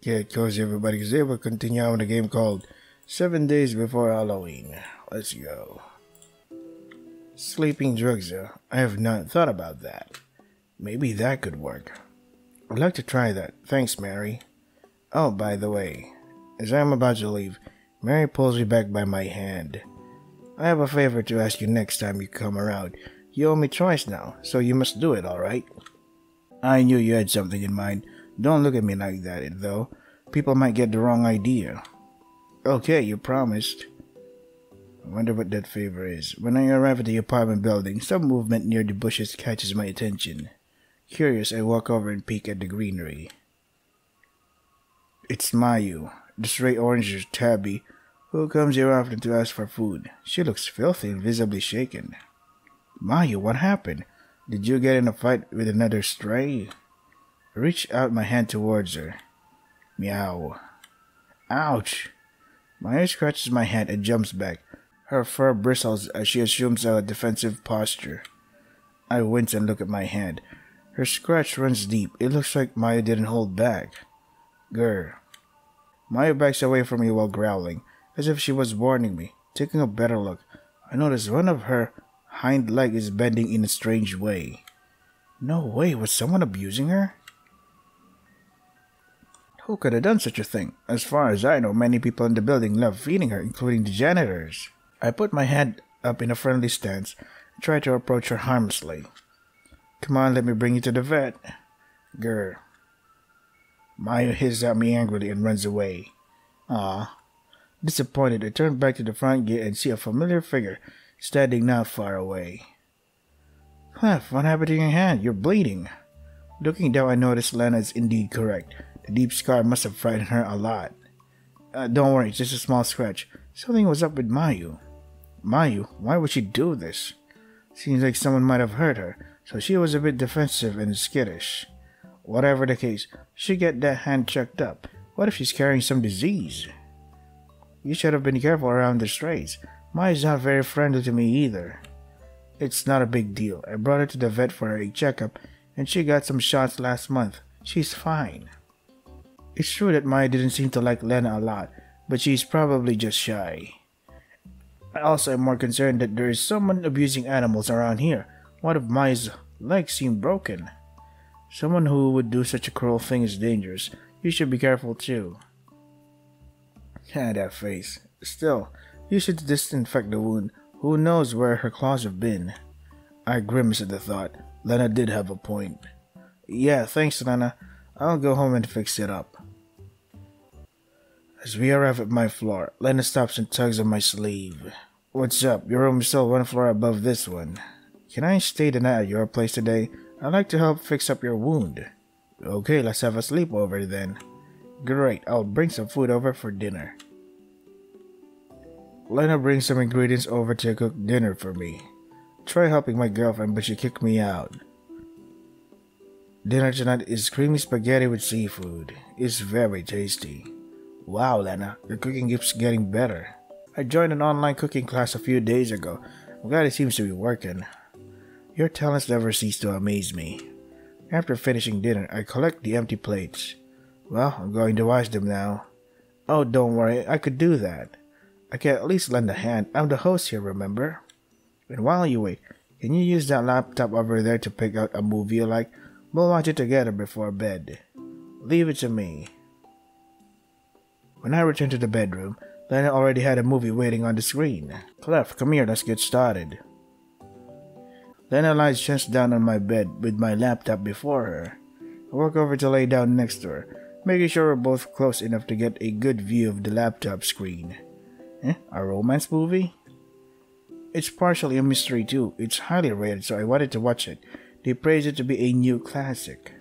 Get cozy, everybody, because we'll continue on a game called 7 Days Before Halloween. Let's go. Sleeping drugs, I have not thought about that. Maybe that could work. I'd like to try that. Thanks, Mary. Oh, by the way, as I am about to leave, Mary pulls me back by my hand. I have a favor to ask you next time you come around. You owe me twice now, so you must do it, alright? I knew you had something in mind. Don't look at me like that, though. People might get the wrong idea. Okay, you promised. I wonder what that favor is. When I arrive at the apartment building, some movement near the bushes catches my attention. Curious, I walk over and peek at the greenery. It's Mayu, the stray orange tabby, who comes here often to ask for food. She looks filthy and visibly shaken. Mayu, what happened? Did you get in a fight with another stray? I reach out my hand towards her. Meow. Ouch! Mayu scratches my hand and jumps back. Her fur bristles as she assumes a defensive posture. I wince and look at my hand. Her scratch runs deep. It looks like Mayu didn't hold back. Grr. Mayu backs away from me while growling, as if she was warning me. Taking a better look, I notice one of her hind leg is bending in a strange way. No way, was someone abusing her? Who could have done such a thing? As far as I know, many people in the building love feeding her, including the janitors. I put my hand up in a friendly stance and try to approach her harmlessly. Come on, let me bring you to the vet. Grr. Mayu hisses at me angrily and runs away. Ah. Disappointed, I turn back to the front gate and see a familiar figure standing not far away. Clef, what happened to your hand? You're bleeding. Looking down, I notice Lena is indeed correct. The deep scar must have frightened her a lot. Don't worry, it's just a small scratch. Something was up with Mayu. Mayu? Why would she do this? Seems like someone might have hurt her, so she was a bit defensive and skittish. Whatever the case, she should get that hand checked up. What if she's carrying some disease? You should have been careful around the strays. Mayu's not very friendly to me either. It's not a big deal. I brought her to the vet for a checkup, and she got some shots last month. She's fine. It's true that Mayu didn't seem to like Lena a lot, but she's probably just shy. I also am more concerned that there is someone abusing animals around here. One of Mayu's legs seemed broken. Someone who would do such a cruel thing is dangerous. You should be careful too. That face. Still, you should disinfect the wound. Who knows where her claws have been? I grimace at the thought. Lena did have a point. Yeah, thanks, Lena. I'll go home and fix it up. As we arrive at my floor, Lena stops and tugs on my sleeve. What's up? Your room is still one floor above this one. Can I stay the night at your place today? I'd like to help fix up your wound. Okay, let's have a sleepover then. Great, I'll bring some food over for dinner. Lena brings some ingredients over to cook dinner for me. Try helping my girlfriend, but she kicked me out. Dinner tonight is creamy spaghetti with seafood. It's very tasty. Wow, Lena, your cooking keeps getting better. I joined an online cooking class a few days ago. I'm glad it seems to be working. Your talents never cease to amaze me. After finishing dinner, I collect the empty plates. Well, I'm going to wash them now. Oh, don't worry, I could do that. I can at least lend a hand. I'm the host here, remember? And while you wait, can you use that laptop over there to pick out a movie you like? We'll watch it together before bed. Leave it to me. When I returned to the bedroom, Lena already had a movie waiting on the screen. Clef, come here, let's get started. Lena lies chest down on my bed with my laptop before her. I walk over to lay down next to her, making sure we're both close enough to get a good view of the laptop screen. A romance movie? It's partially a mystery too. It's highly rated, so I wanted to watch it. They praise it to be a new classic.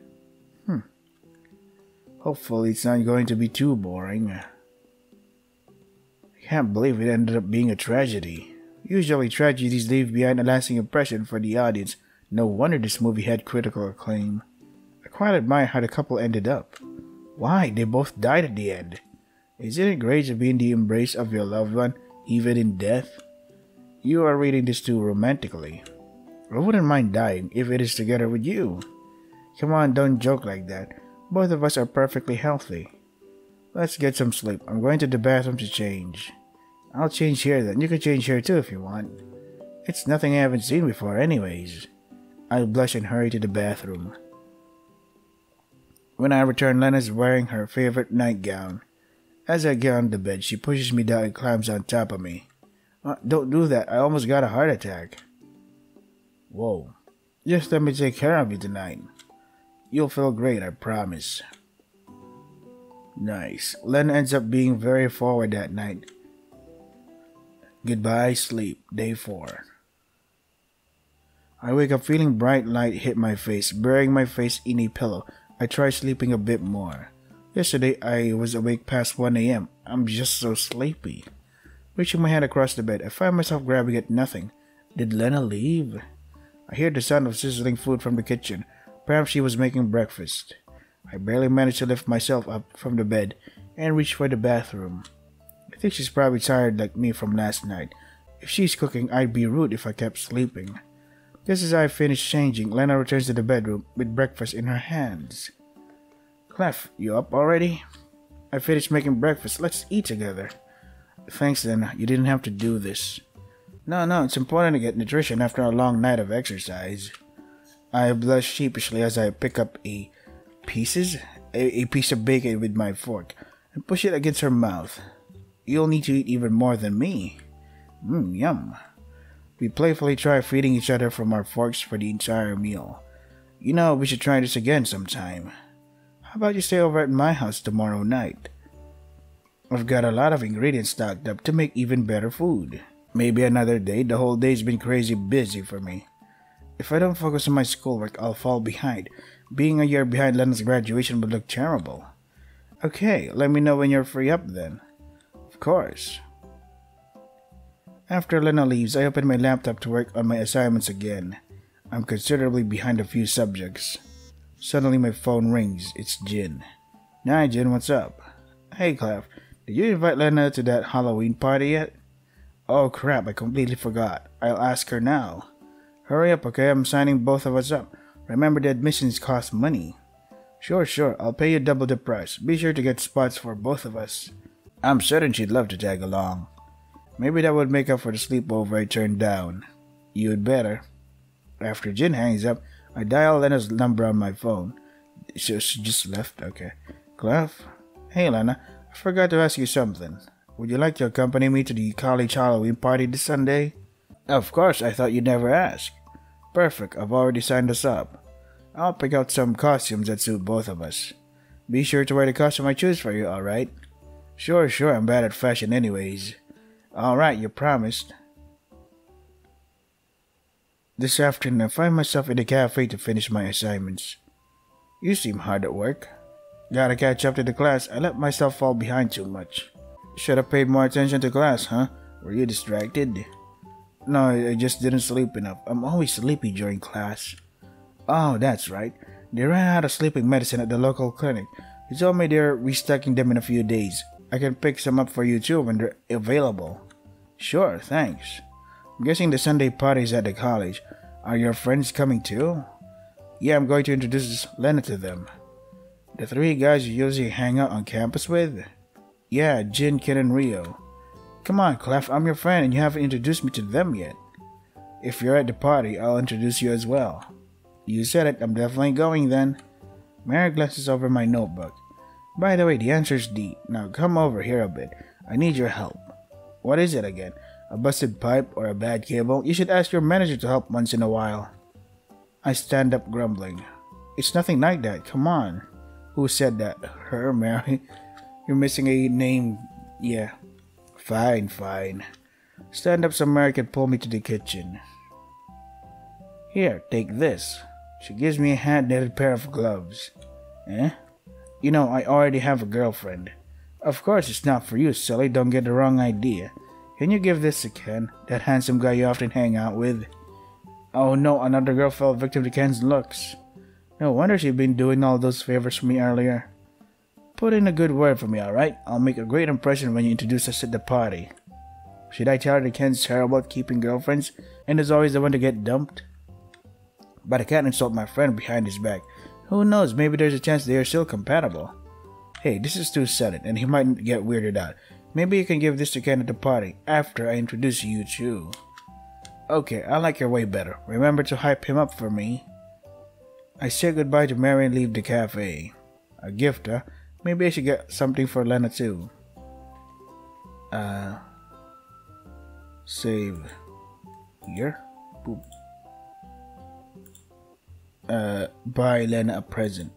Hopefully it's not going to be too boring. I can't believe it ended up being a tragedy. Usually tragedies leave behind a lasting impression for the audience. No wonder this movie had critical acclaim. I quite admire how the couple ended up. Why? They both died at the end. Isn't it great to be in the embrace of your loved one, even in death? You are reading this too romantically. I wouldn't mind dying if it is together with you. Come on, don't joke like that. Both of us are perfectly healthy. Let's get some sleep. I'm going to the bathroom to change. I'll change here then. You can change here too if you want. It's nothing I haven't seen before anyways. I blush and hurry to the bathroom. When I return, Lena's wearing her favorite nightgown. As I get on the bed, she pushes me down and climbs on top of me. Don't do that. I almost got a heart attack. Whoa. Just let me take care of you tonight. You'll feel great, I promise. Nice. Lena ends up being very forward that night. Goodbye, sleep. Day 4. I wake up feeling bright light hit my face, burying my face in a pillow. I try sleeping a bit more. Yesterday, I was awake past 1 a.m. I'm just so sleepy. Reaching my hand across the bed, I find myself grabbing at nothing. Did Lena leave? I hear the sound of sizzling food from the kitchen. Perhaps she was making breakfast. I barely manage to lift myself up from the bed and reach for the bathroom. I think she's probably tired like me from last night. If she's cooking, I'd be rude if I kept sleeping. Just as I finish changing, Lena returns to the bedroom with breakfast in her hands. Clef, you up already? I finished making breakfast. Let's eat together. Thanks, Lena. You didn't have to do this. No, it's important to get nutrition after a long night of exercise. I blush sheepishly as I pick up a piece of bacon with my fork and push it against her mouth. You'll need to eat even more than me. Yum. We playfully try feeding each other from our forks for the entire meal. You know, we should try this again sometime. How about you stay over at my house tomorrow night? I've got a lot of ingredients stocked up to make even better food. Maybe another day. The whole day's been crazy busy for me. If I don't focus on my schoolwork, I'll fall behind. Being a year behind Lena's graduation would look terrible. Okay, let me know when you're free up then. Of course. After Lena leaves, I open my laptop to work on my assignments again. I'm considerably behind a few subjects. Suddenly my phone rings. It's Jin. Nah, Jin, what's up? Hey, Clef, did you invite Lena to that Halloween party yet? Oh crap, I completely forgot. I'll ask her now. Hurry up, okay? I'm signing both of us up. Remember the admissions cost money. Sure, I'll pay you double the price. Be sure to get spots for both of us. I'm certain she'd love to tag along. Maybe that would make up for the sleepover I turned down. You'd better. After Jin hangs up, I dial Lena's number on my phone. She just left? Okay. Clef? Hey, Lena. I forgot to ask you something. Would you like to accompany me to the college Halloween party this Sunday? Of course, I thought you'd never ask. Perfect, I've already signed us up. I'll pick out some costumes that suit both of us. Be sure to wear the costume I choose for you, alright? Sure, I'm bad at fashion anyways. Alright, you promised. This afternoon, I find myself in the cafe to finish my assignments. You seem hard at work. Gotta catch up to the class. I let myself fall behind too much. Should have paid more attention to class, huh? Were you distracted? No, I just didn't sleep enough. I'm always sleepy during class. Oh, that's right. They ran out of sleeping medicine at the local clinic. They told me they're restocking them in a few days. I can pick some up for you too when they're available. Sure, thanks. I'm guessing the Sunday party's at the college. Are your friends coming too? Yeah, I'm going to introduce Lena to them. The 3 guys you usually hang out on campus with? Yeah, Jin, Ken, and Rio. Come on, Clef, I'm your friend and you haven't introduced me to them yet. If you're at the party, I'll introduce you as well. You said it, I'm definitely going then. Mary glances over my notebook. By the way, the answer's D. Now come over here a bit. I need your help. What is it again? A busted pipe or a bad cable? You should ask your manager to help once in a while. I stand up grumbling. It's nothing like that, come on. Who said that? Her, Mary? You're missing a name. Yeah. Fine. Stand up so Mary can pull me to the kitchen. Here, take this. She gives me a hand-knitted pair of gloves. Eh? You know, I already have a girlfriend. Of course it's not for you, silly. Don't get the wrong idea. Can you give this to Ken, that handsome guy you often hang out with? Oh no, another girl fell victim to Ken's looks. No wonder she'd been doing all those favors for me earlier. Put in a good word for me, alright? I'll make a great impression when you introduce us at the party. Should I tell her that Ken's terrible at keeping girlfriends and is always the one to get dumped? But I can't insult my friend behind his back. Who knows, maybe there's a chance they are still compatible. Hey, this is too sudden, and he might get weirded out. Maybe you can give this to Ken at the party, after I introduce you two. Okay, I like your way better. Remember to hype him up for me. I say goodbye to Mary and leave the cafe. A gift, huh? Maybe I should get something for Lena too. Save. Here? Boop. Buy Lena a present.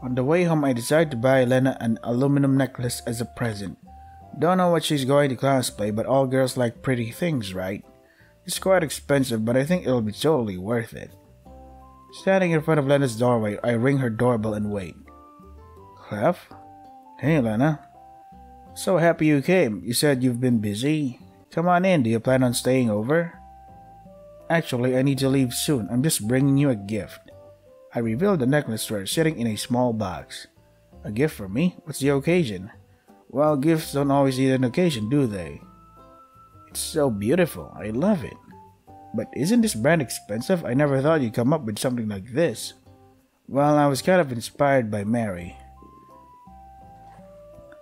On the way home, I decided to buy Lena an aluminum necklace as a present. Don't know what she's going to cosplay, but all girls like pretty things, right? It's quite expensive, but I think it'll be totally worth it. Standing in front of Lena's doorway, I ring her doorbell and wait. Clef? Hey, Lena. So happy you came. You said you've been busy. Come on in. Do you plan on staying over? Actually, I need to leave soon. I'm just bringing you a gift. I revealed the necklace to her, sitting in a small box. A gift for me? What's the occasion? Well, gifts don't always need an occasion, do they? It's so beautiful. I love it. But isn't this brand expensive? I never thought you'd come up with something like this. Well, I was kind of inspired by Mary.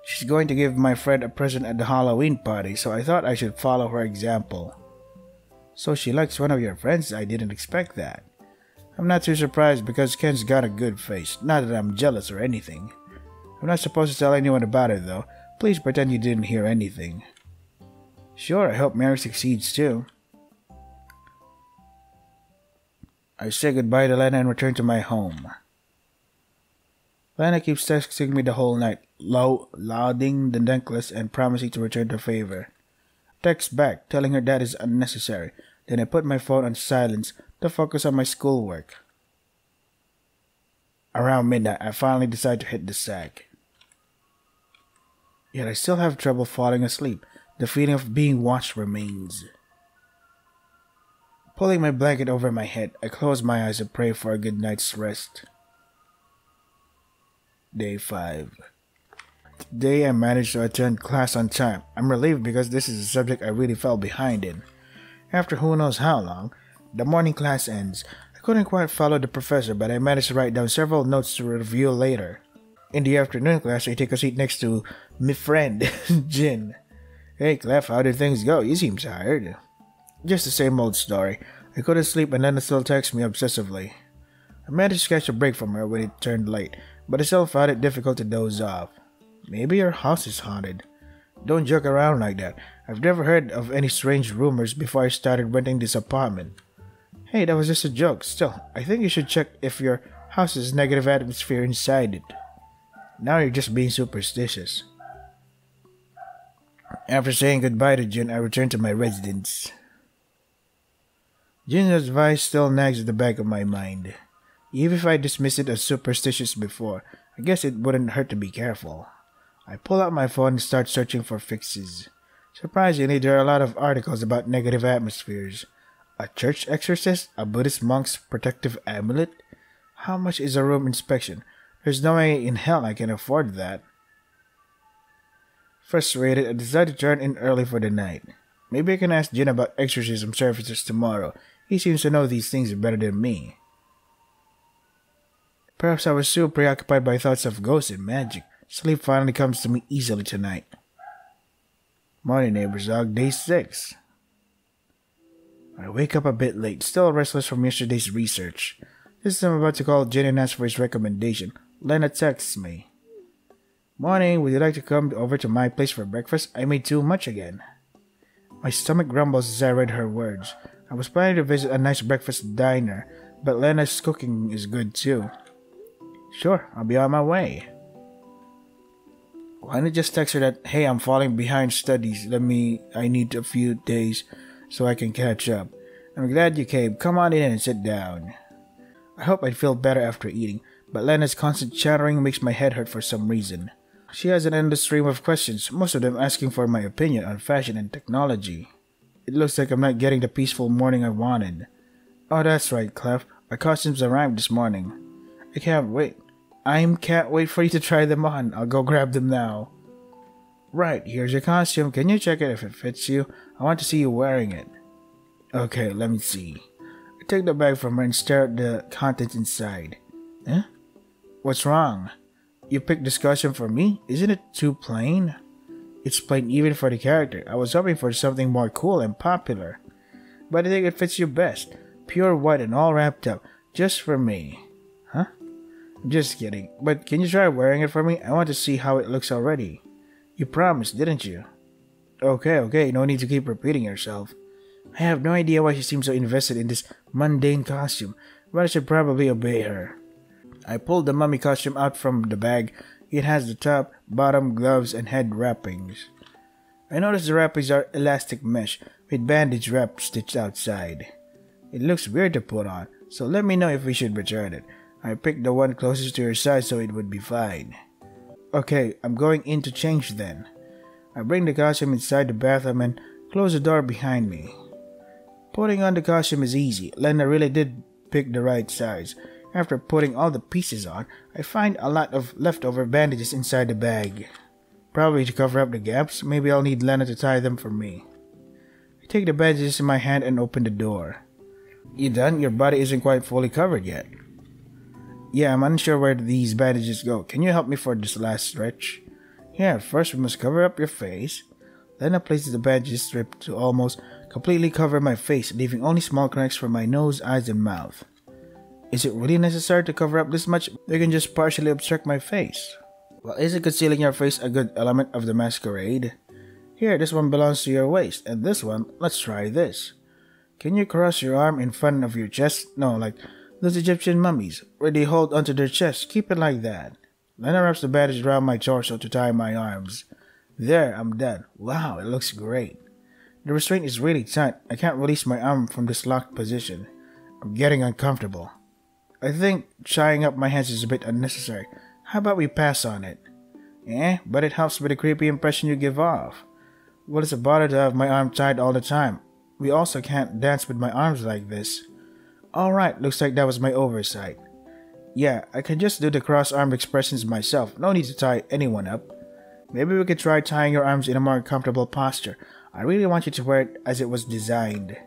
She's going to give my friend a present at the Halloween party, so I thought I should follow her example. So she likes one of your friends? I didn't expect that. I'm not too surprised because Ken's got a good face. Not that I'm jealous or anything. I'm not supposed to tell anyone about it though. Please pretend you didn't hear anything. Sure, I hope Mary succeeds too. I say goodbye to Lena and return to my home. Lena keeps texting me the whole night, lauding the necklace and promising to return the favor. Text back, telling her that is unnecessary. Then I put my phone on silence to focus on my schoolwork. Around midnight, I finally decide to hit the sack. Yet I still have trouble falling asleep. The feeling of being watched remains. Pulling my blanket over my head, I close my eyes and pray for a good night's rest. Day 5. Today I managed to attend class on time. I'm relieved because this is a subject I really fell behind in. After who knows how long, the morning class ends. I couldn't quite follow the professor, but I managed to write down several notes to review later. In the afternoon class, I take a seat next to my friend, Jin. Hey Clef, how did things go? You seem tired. Just the same old story. I couldn't sleep and Lena still texts me obsessively. I managed to catch a break from her when it turned late, but I still found it difficult to doze off. Maybe her house is haunted. Don't joke around like that. I've never heard of any strange rumors before I started renting this apartment. Hey, that was just a joke. Still, I think you should check if your house has negative atmosphere inside it. Now you're just being superstitious. After saying goodbye to Jin, I return to my residence. Jin's advice still nags at the back of my mind. Even if I dismissed it as superstitious before, I guess it wouldn't hurt to be careful. I pull out my phone and start searching for fixes. Surprisingly, there are a lot of articles about negative atmospheres. A church exorcist? A Buddhist monk's protective amulet? How much is a room inspection? There's no way in hell I can afford that. Frustrated, I decide to turn in early for the night. Maybe I can ask Jin about exorcism services tomorrow. He seems to know these things better than me. Perhaps I was so preoccupied by thoughts of ghosts and magic. Sleep finally comes to me easily tonight. Morning, neighbors dog, day 6. I wake up a bit late, still restless from yesterday's research. This time I'm about to call Jin and ask for his recommendation. Lena texts me. Morning, would you like to come over to my place for breakfast? I made too much again. My stomach grumbles as I read her words. I was planning to visit a nice breakfast diner, but Lena's cooking is good too. Sure, I'll be on my way. Why not just text her that, hey, I'm falling behind studies. I need a few days so I can catch up. I'm glad you came. Come on in and sit down. I hope I'd feel better after eating, but Lena's constant chattering makes my head hurt for some reason. She has an endless stream of questions, most of them asking for my opinion on fashion and technology. It looks like I'm not getting the peaceful morning I wanted. Oh, that's right, Clef. Our costumes arrived this morning. I can't wait for you to try them on. I'll go grab them now. Right, here's your costume. Can you check it if it fits you? I want to see you wearing it. Okay, let me see. I take the bag from her and stare at the contents inside. Huh? What's wrong? You picked this costume for me? Isn't it too plain? It's plain even for the character. I was hoping for something more cool and popular. But I think it fits you best. Pure white and all wrapped up. Just for me. Huh? Just kidding. But can you try wearing it for me? I want to see how it looks already. You promised, didn't you? Okay. No need to keep repeating yourself. I have no idea why she seems so invested in this mundane costume, but I should probably obey her. I pulled the mummy costume out from the bag. It has the top, bottom, gloves, and head wrappings. I noticed the wrappings are elastic mesh with bandage wrap stitched outside. It looks weird to put on, so let me know if we should return it. I picked the one closest to your size so it would be fine. Okay, I'm going in to change then. I bring the costume inside the bathroom and close the door behind me. Putting on the costume is easy. Lena really did pick the right size. After putting all the pieces on, I find a lot of leftover bandages inside the bag. Probably to cover up the gaps. Maybe I'll need Lena to tie them for me. I take the bandages in my hand and open the door. You done? Your body isn't quite fully covered yet. Yeah, I'm unsure where these bandages go. Can you help me for this last stretch? Yeah, first we must cover up your face. Lena places the bandage strip to almost completely cover my face, leaving only small cracks for my nose, eyes, and mouth. Is it really necessary to cover up this much? They can just partially obstruct my face. Well, isn't concealing your face a good element of the masquerade? Here, this one belongs to your waist, and this one, let's try this. Can you cross your arm in front of your chest? No, like those Egyptian mummies, where they hold onto their chest. Keep it like that. Lena wraps the bandage around my torso to tie my arms. There, I'm done. Wow, it looks great. The restraint is really tight. I can't release my arm from this locked position. I'm getting uncomfortable. I think tying up my hands is a bit unnecessary. How about we pass on it? But it helps with the creepy impression you give off. What is a bother to have my arm tied all the time? We also can't dance with my arms like this. Alright, looks like that was my oversight. Yeah, I can just do the cross-armed expressions myself. No need to tie anyone up. Maybe we could try tying your arms in a more comfortable posture. I really want you to wear it as it was designed.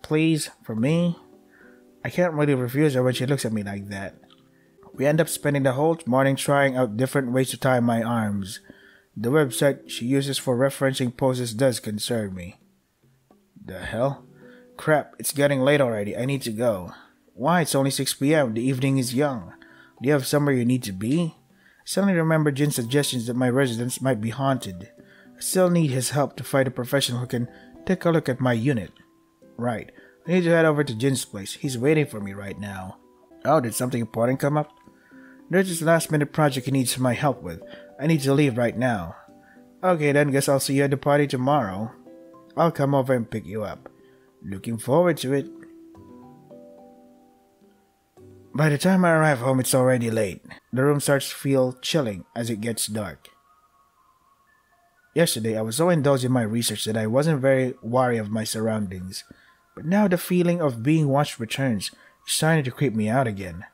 Please, for me? I can't really refuse her when she looks at me like that. We end up spending the whole morning trying out different ways to tie my arms. The website she uses for referencing poses does concern me. The hell? Crap, it's getting late already. I need to go. Why? It's only 6 p.m. The evening is young. Do you have somewhere you need to be? I suddenly remember Jin's suggestions that my residence might be haunted. I still need his help to find a professional who can take a look at my unit. Right. I need to head over to Jin's place. He's waiting for me right now. Oh, did something important come up? There's this last-minute project he needs my help with. I need to leave right now. Okay then, guess I'll see you at the party tomorrow. I'll come over and pick you up. Looking forward to it. By the time I arrive home, it's already late. The room starts to feel chilling as it gets dark. Yesterday, I was so indulged in my research that I wasn't very wary of my surroundings. But now the feeling of being watched returns. It's starting to creep me out again.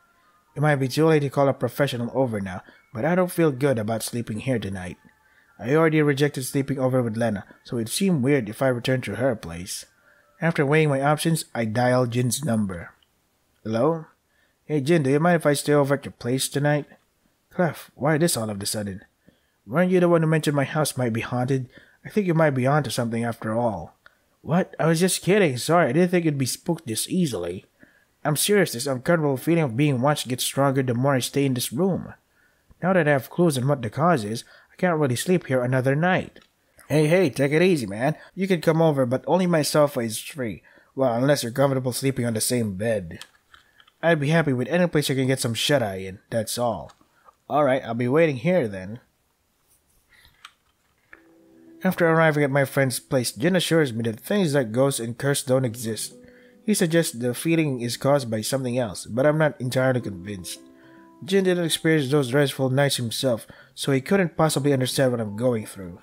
It might be too late to call a professional over now, but I don't feel good about sleeping here tonight. I already rejected sleeping over with Lena, so it'd seem weird if I returned to her place. After weighing my options, I dialed Jin's number. Hello? Hey Jin, do you mind if I stay over at your place tonight? Clef, why this all of a sudden? Weren't you the one who mentioned my house might be haunted? I think you might be onto something after all. What? I was just kidding. Sorry, I didn't think you'd be spooked this easily. I'm serious, this uncomfortable feeling of being watched gets stronger the more I stay in this room. Now that I have clues on what the cause is, I can't really sleep here another night. Hey, take it easy, man. You can come over, but only my sofa is free. Well, unless you're comfortable sleeping on the same bed. I'd be happy with any place I can get some shut-eye in, that's all. Alright, I'll be waiting here then. After arriving at my friend's place, Jin assures me that things like ghosts and curses don't exist. He suggests the feeling is caused by something else, but I'm not entirely convinced. Jin didn't experience those dreadful nights himself, so he couldn't possibly understand what I'm going through.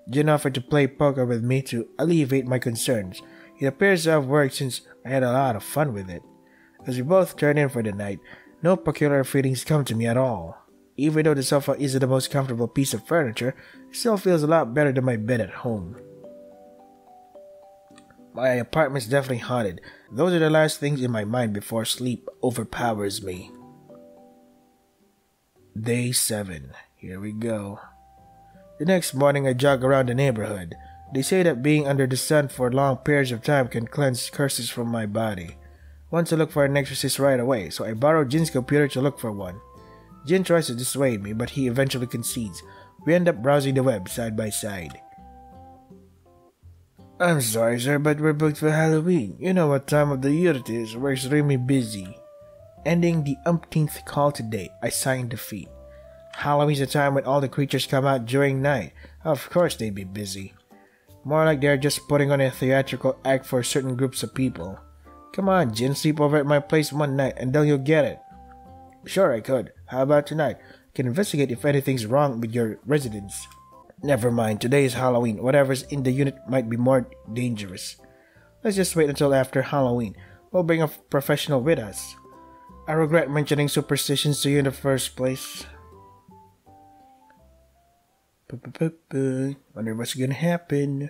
Jin offered to play poker with me to alleviate my concerns. It appears to have worked since I had a lot of fun with it. As we both turn in for the night, no peculiar feelings come to me at all. Even though the sofa isn't the most comfortable piece of furniture, it still feels a lot better than my bed at home. My apartment's definitely haunted. Those are the last things in my mind before sleep overpowers me. Day 7. Here we go. The next morning I jog around the neighborhood. They say that being under the sun for long periods of time can cleanse curses from my body. Want to look for an exorcist right away, so I borrow Jin's computer to look for one. Jin tries to dissuade me, but he eventually concedes. We end up browsing the web side by side. I'm sorry, sir, but we're booked for Halloween. You know what time of the year it is. We're extremely busy. Ending the umpteenth call today, I signed defeat. Halloween's the time when all the creatures come out during night. Of course they'd be busy. More like they're just putting on a theatrical act for certain groups of people. Come on, Jin, sleep over at my place one night and then you'll get it. Sure, I could. How about tonight? I can investigate if anything's wrong with your residence. Never mind, today is Halloween. Whatever's in the unit might be more dangerous. Let's just wait until after Halloween. We'll bring a professional with us. I regret mentioning superstitions to you in the first place. Wonder what's gonna happen.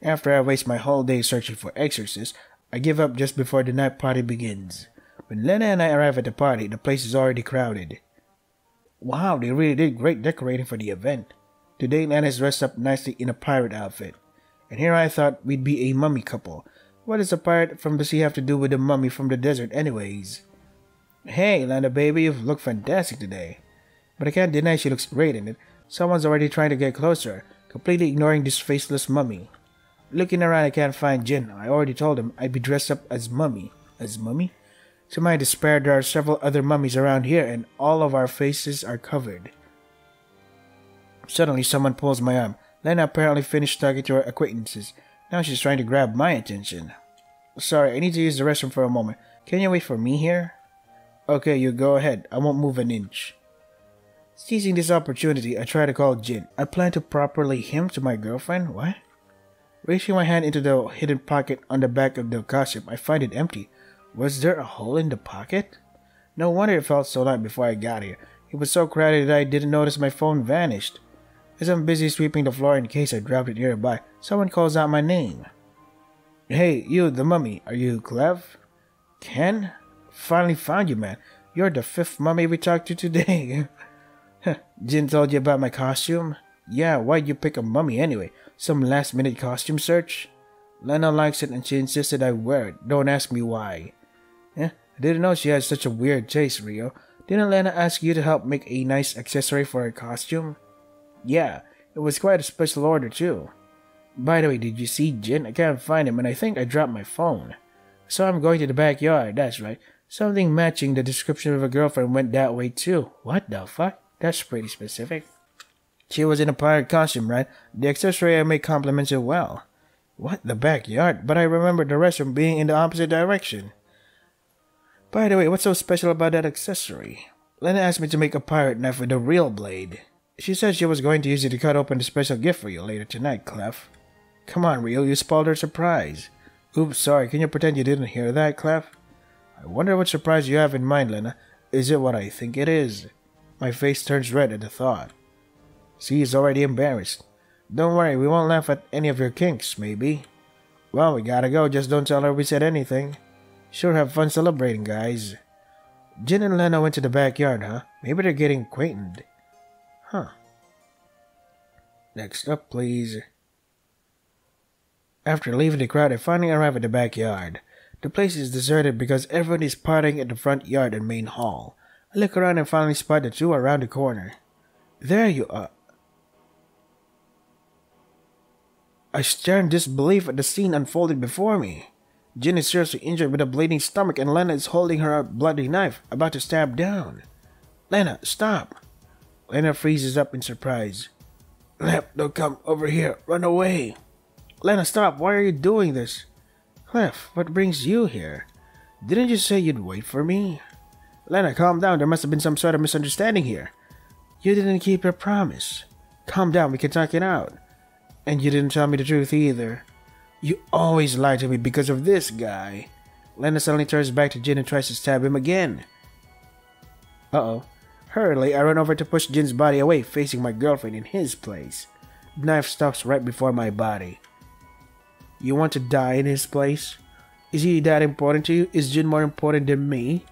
After I waste my whole day searching for exorcists, I give up just before the night party begins. When Lena and I arrive at the party, the place is already crowded. Wow, they really did great decorating for the event. Today Lena is dressed up nicely in a pirate outfit. And here I thought we'd be a mummy couple. What does a pirate from the sea have to do with a mummy from the desert anyways? Hey, Lena baby, you look fantastic today. But I can't deny she looks great in it. Someone's already trying to get closer, completely ignoring this faceless mummy. Looking around, I can't find Jin. I already told him I'd be dressed up as mummy. As mummy? To my despair, there are several other mummies around here, and all of our faces are covered. Suddenly, someone pulls my arm. Lena apparently finished talking to her acquaintances. Now she's trying to grab my attention. Sorry, I need to use the restroom for a moment. Can you wait for me here? Okay, you go ahead. I won't move an inch. Seizing this opportunity, I try to call Jin. I plan to properly him to my girlfriend? What? Reaching my hand into the hidden pocket on the back of the costume, I find it empty. Was there a hole in the pocket? No wonder it felt so light before I got here. It was so crowded that I didn't notice my phone vanished. As I'm busy sweeping the floor in case I dropped it nearby, someone calls out my name. Hey, you, the mummy. Are you Clev? Ken? Finally found you, man. You're the 5th mummy we talked to today. Jin told you about my costume? Yeah, why'd you pick a mummy anyway? Some last-minute costume search? Lena likes it and she insisted I wear it. Don't ask me why. I didn't know she had such a weird taste, Rio. Didn't Lena ask you to help make a nice accessory for her costume? Yeah, it was quite a special order too. By the way, did you see Jin? I can't find him and I think I dropped my phone. So I'm going to the backyard, that's right. Something matching the description of a girlfriend went that way too. What the fuck? That's pretty specific. She was in a pirate costume, right? The accessory I made complements it well. What? The backyard? But I remember the restroom being in the opposite direction. By the way, what's so special about that accessory? Lena asked me to make a pirate knife with a real blade. She said she was going to use it to cut open the special gift for you later tonight, Clef. Come on, Rio, you spoiled her surprise. Oops, sorry, can you pretend you didn't hear that, Clef? I wonder what surprise you have in mind, Lena. Is it what I think it is? My face turns red at the thought. See, he's already embarrassed. Don't worry, we won't laugh at any of your kinks, maybe. Well, we gotta go, just don't tell her we said anything. Sure, have fun celebrating, guys. Jin and Lena went to the backyard, huh? Maybe they're getting acquainted. Huh. Next up, please. After leaving the crowd, I finally arrive at the backyard. The place is deserted because everyone is partying at the front yard and main hall. I look around and finally spot the two around the corner. There you are. I stare in disbelief at the scene unfolding before me. Jin is seriously injured with a bleeding stomach and Lena is holding her bloody knife, about to stab down. Lena, stop! Lena freezes up in surprise. Clef, don't come over here. Run away. Lena, stop. Why are you doing this? Clef, what brings you here? Didn't you say you'd wait for me? Lena, calm down. There must have been some sort of misunderstanding here. You didn't keep your promise. Calm down. We can talk it out. And you didn't tell me the truth either. You always lie to me because of this guy. Lena suddenly turns back to Jin and tries to stab him again. Uh-oh. Hurriedly, I run over to push Jin's body away, facing my girlfriend in his place. The knife stops right before my body. You want to die in his place? Is he that important to you? Is Jin more important than me?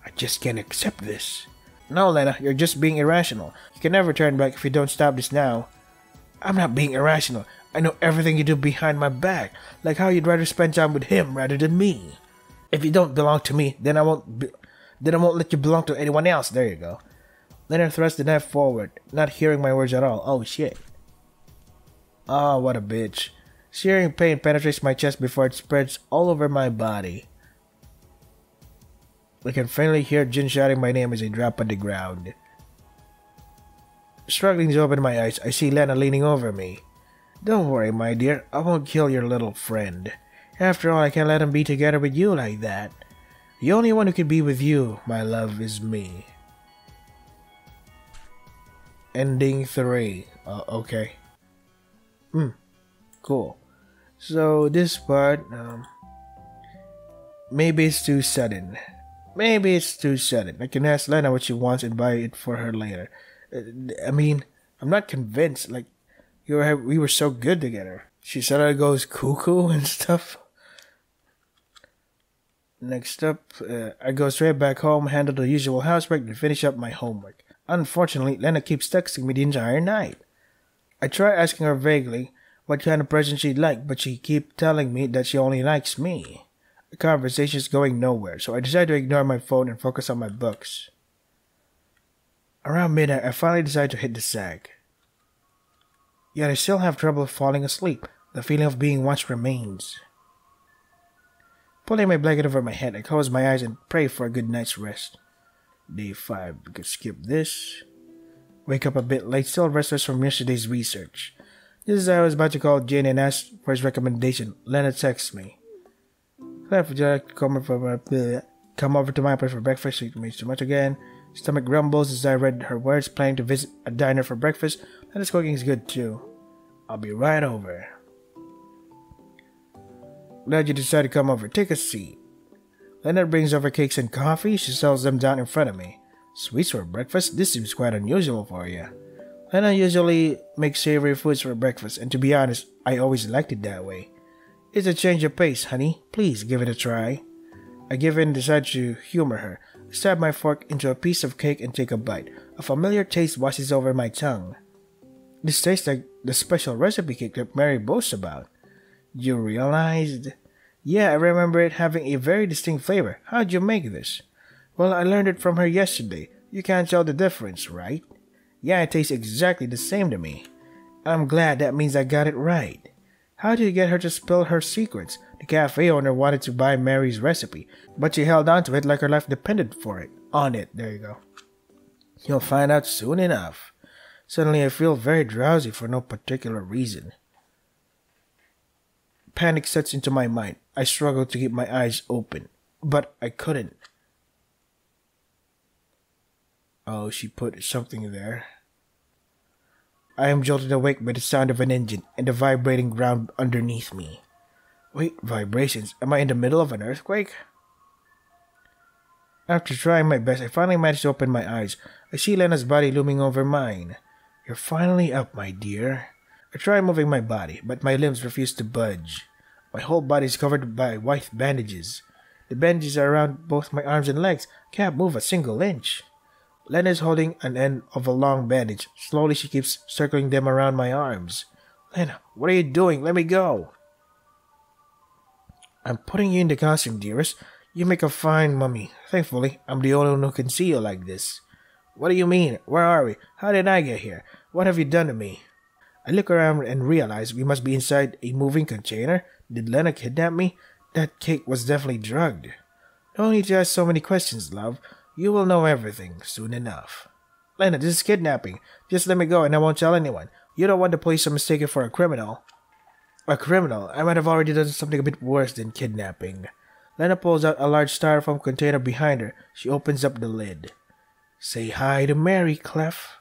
I just can't accept this. No, Lena, you're just being irrational. You can never turn back if you don't stop this now. I'm not being irrational. I know everything you do behind my back, like how you'd rather spend time with him rather than me. If you don't belong to me, then I won't let you belong to anyone else. There you go. Lena thrust the knife forward, not hearing my words at all. Oh shit. Oh, what a bitch. Searing pain penetrates my chest before it spreads all over my body. I can faintly hear Jin shouting my name as I drop on the ground. Struggling to open my eyes, I see Lena leaning over me. Don't worry, my dear. I won't kill your little friend. After all, I can't let him be together with you like that. The only one who can be with you, my love, is me. Ending 3. Okay. Cool. So, this part, maybe it's too sudden. Maybe it's too sudden. I can ask Lena what she wants and buy it for her later. I mean, I'm not convinced. Like, we were so good together. She suddenly goes cuckoo and stuff. Next up, I go straight back home, handle the usual housework, and finish up my homework. Unfortunately, Lena keeps texting me the entire night. I try asking her vaguely what kind of present she'd like, but she keeps telling me that she only likes me. The conversation's going nowhere, so I decide to ignore my phone and focus on my books. Around midnight, I finally decide to hit the sack. Yet I still have trouble falling asleep. The feeling of being watched remains. Pulling my blanket over my head, I close my eyes and pray for a good night's rest. Day 5. We could skip this. Wake up a bit late, still restless from yesterday's research. Just as I was about to call Jane and ask for his recommendation, Lena texts me. Cliff, would you like to come over to my place for breakfast? She means too much again. Stomach grumbles as I read her words, planning to visit a diner for breakfast. Lena's cooking is good too. I'll be right over. Glad you decided to come over. Take a seat. Lena brings over cakes and coffee. She sells them down in front of me. Sweets for breakfast? This seems quite unusual for you. Lena usually makes savory foods for breakfast, and to be honest, I always liked it that way. It's a change of pace, honey. Please give it a try. I give in and decide to humor her. I stab my fork into a piece of cake and take a bite. A familiar taste washes over my tongue. This tastes like the special recipe cake that Mary boasts about. You realized? Yeah, I remember it having a very distinct flavor. How'd you make this? Well, I learned it from her yesterday. You can't tell the difference, right? Yeah, it tastes exactly the same to me. I'm glad. That means I got it right. How did you get her to spill her secrets? The cafe owner wanted to buy Mary's recipe, but she held on to it like her life depended on it. There you go. You'll find out soon enough. Suddenly I feel very drowsy for no particular reason. Panic sets into my mind. I struggle to keep my eyes open, but I couldn't. Oh, she put something there. I am jolted awake by the sound of an engine and the vibrating ground underneath me. Wait, vibrations? Am I in the middle of an earthquake? After trying my best, I finally managed to open my eyes. I see Lena's body looming over mine. You're finally up, my dear. I try moving my body, but my limbs refuse to budge. My whole body is covered by white bandages. The bandages are around both my arms and legs. I can't move a single inch. Lena is holding an end of a long bandage. Slowly she keeps circling them around my arms. Lena, what are you doing? Let me go. I'm putting you in the costume, dearest. You make a fine mummy. Thankfully, I'm the only one who can see you like this. What do you mean? Where are we? How did I get here? What have you done to me? I look around and realize we must be inside a moving container. Did Lena kidnap me? That cake was definitely drugged. No need to ask so many questions, love. You will know everything soon enough. Lena, this is kidnapping. Just let me go and I won't tell anyone. You don't want the police to mistake you for a criminal. A criminal? I might have already done something a bit worse than kidnapping. Lena pulls out a large styrofoam container behind her. She opens up the lid. Say hi to Mary, Clef.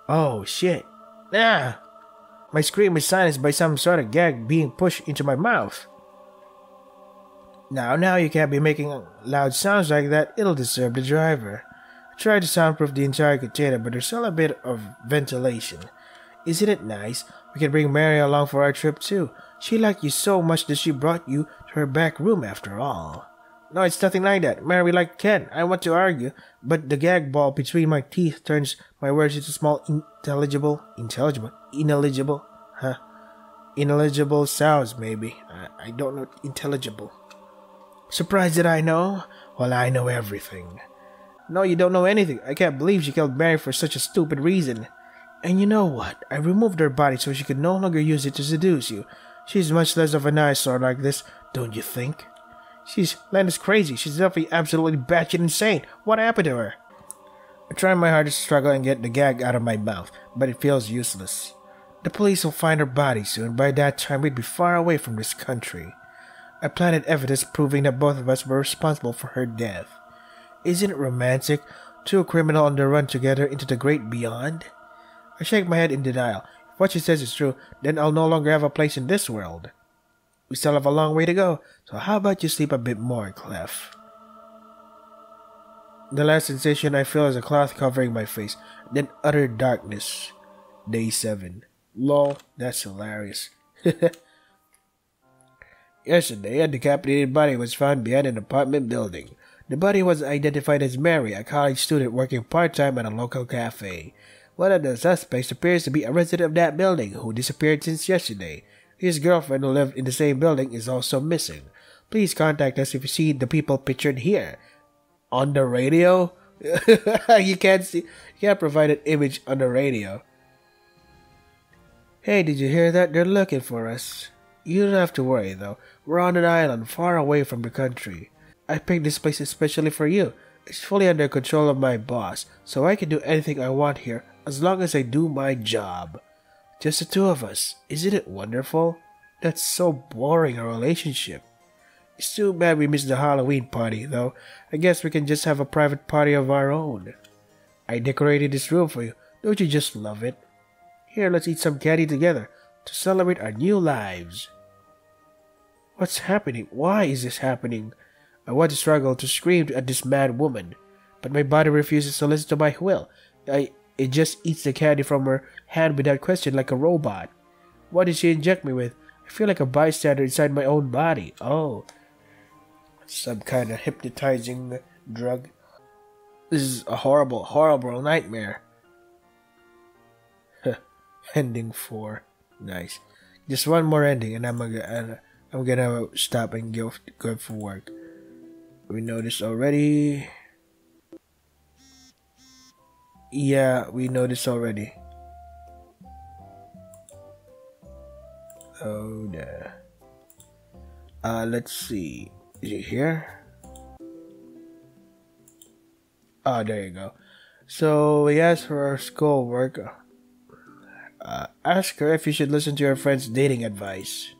Oh, shit. Ah! My scream is silenced by some sort of gag being pushed into my mouth. Now, you can't be making loud sounds like that. It'll disturb the driver. I tried to soundproof the entire container, but there's still a bit of ventilation. Isn't it nice? We can bring Mary along for our trip too. She liked you so much that she brought you to her back room after all. No, it's nothing like that. Mary like Ken. I want to argue, but the gag ball between my teeth turns my words into small ineligible sounds, maybe. I don't know, intelligible. Surprised that I know? Well, I know everything. No, you don't know anything. I can't believe she killed Mary for such a stupid reason. And you know what? I removed her body so she could no longer use it to seduce you. She's much less of an eyesore like this, don't you think? Lena's crazy. She's definitely absolutely batshit insane. What happened to her? I try my hardest to struggle and get the gag out of my mouth, but it feels useless. The police will find her body soon. By that time, we'd be far away from this country. I planted evidence proving that both of us were responsible for her death. Isn't it romantic? Two criminals on the run together into the great beyond? I shake my head in denial. If what she says is true, then I'll no longer have a place in this world. We still have a long way to go, so how about you sleep a bit more, Clef? The last sensation I feel is a cloth covering my face, then utter darkness. Day 7. Lol, that's hilarious. Yesterday, a decapitated body was found behind an apartment building. The body was identified as Mary, a college student working part-time at a local cafe. One of the suspects appears to be a resident of that building who disappeared since yesterday. His girlfriend, who lived in the same building, is also missing. Please contact us if you see the people pictured here. On the radio? You can't provide an image on the radio. Hey, did you hear that? They're looking for us. You don't have to worry, though. We're on an island far away from the country. I picked this place especially for you. It's fully under control of my boss, so I can do anything I want here as long as I do my job. Just the two of us. Isn't it wonderful? That's so boring, a relationship. It's too bad we missed the Halloween party, though. I guess we can just have a private party of our own. I decorated this room for you. Don't you just love it? Here, let's eat some candy together to celebrate our new lives. What's happening? Why is this happening? I want to struggle to scream at this mad woman, but my body refuses to listen to my will. It just eats the candy from her hand without question like a robot. What did she inject me with? I feel like a bystander inside my own body. Oh, some kind of hypnotizing drug. This is a horrible, horrible nightmare. Ending 4. Nice. Just one more ending and I'm gonna stop and go for work. We know this already. Yeah, we know this already. Oh, yeah. Let's see. Is it here? Oh, there you go. So, we asked for her schoolwork. Ask her if you should listen to your friend's dating advice.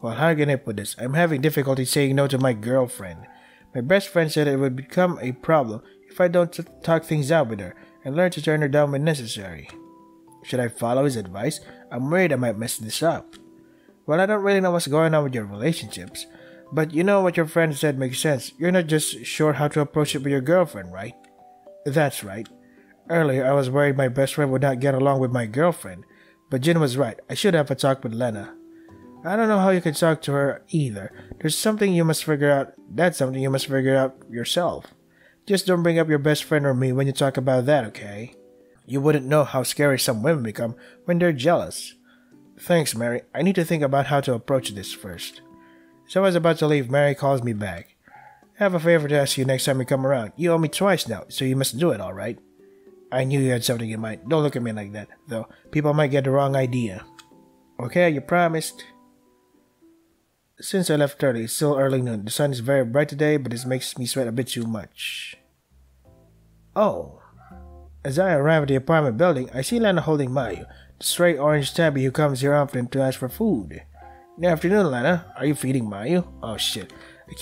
Well, how can I put this? I'm having difficulty saying no to my girlfriend. My best friend said it would become a problem if I don't talk things out with her and learn to turn her down when necessary. Should I follow his advice? I'm worried I might mess this up. Well, I don't really know what's going on with your relationships, but you know what your friend said makes sense. You're not just sure how to approach it with your girlfriend, right? That's right. Earlier, I was worried my best friend would not get along with my girlfriend, but Jin was right. I should have a talk with Lena. I don't know how you can talk to her either. There's something you must figure out. That's something you must figure out yourself. Just don't bring up your best friend or me when you talk about that, okay? You wouldn't know how scary some women become when they're jealous. Thanks, Mary. I need to think about how to approach this first. As I was about to leave, Mary calls me back. I have a favor to ask you next time you come around. You owe me twice now, so you must do it, alright? I knew you had something in mind. Don't look at me like that, though. People might get the wrong idea. Okay, you promised. Since I left early, it's still early noon. The sun is very bright today, but this makes me sweat a bit too much. Oh. As I arrive at the apartment building, I see Lana holding Mayu, the stray orange tabby who comes here often to ask for food. Good afternoon, Lana. Are you feeding Mayu? Oh shit. I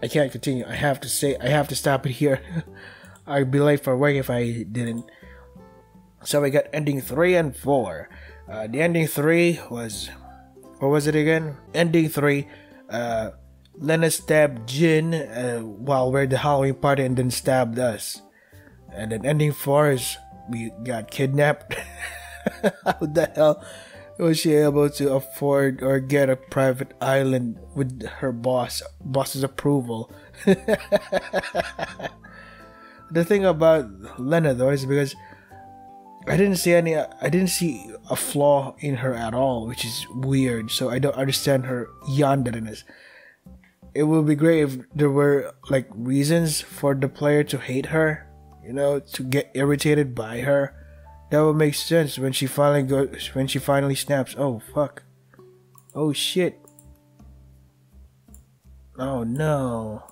can't continue. I have to stop it here. I'd be late for work if I didn't. So we got ending 3 and 4. The ending 3 was... What was it again? Ending 3, Lena stabbed Jin while we're at the Halloween party and then stabbed us. And then ending 4 is we got kidnapped. How the hell? Was she able to afford or get a private island with her boss's approval? The thing about Lena though is because I didn't see a flaw in her at all, which is weird. So I don't understand her yanderiness. It would be great if there were like reasons for the player to hate her, to get irritated by her. That would make sense when she finally snaps. Oh fuck. Oh shit. Oh no.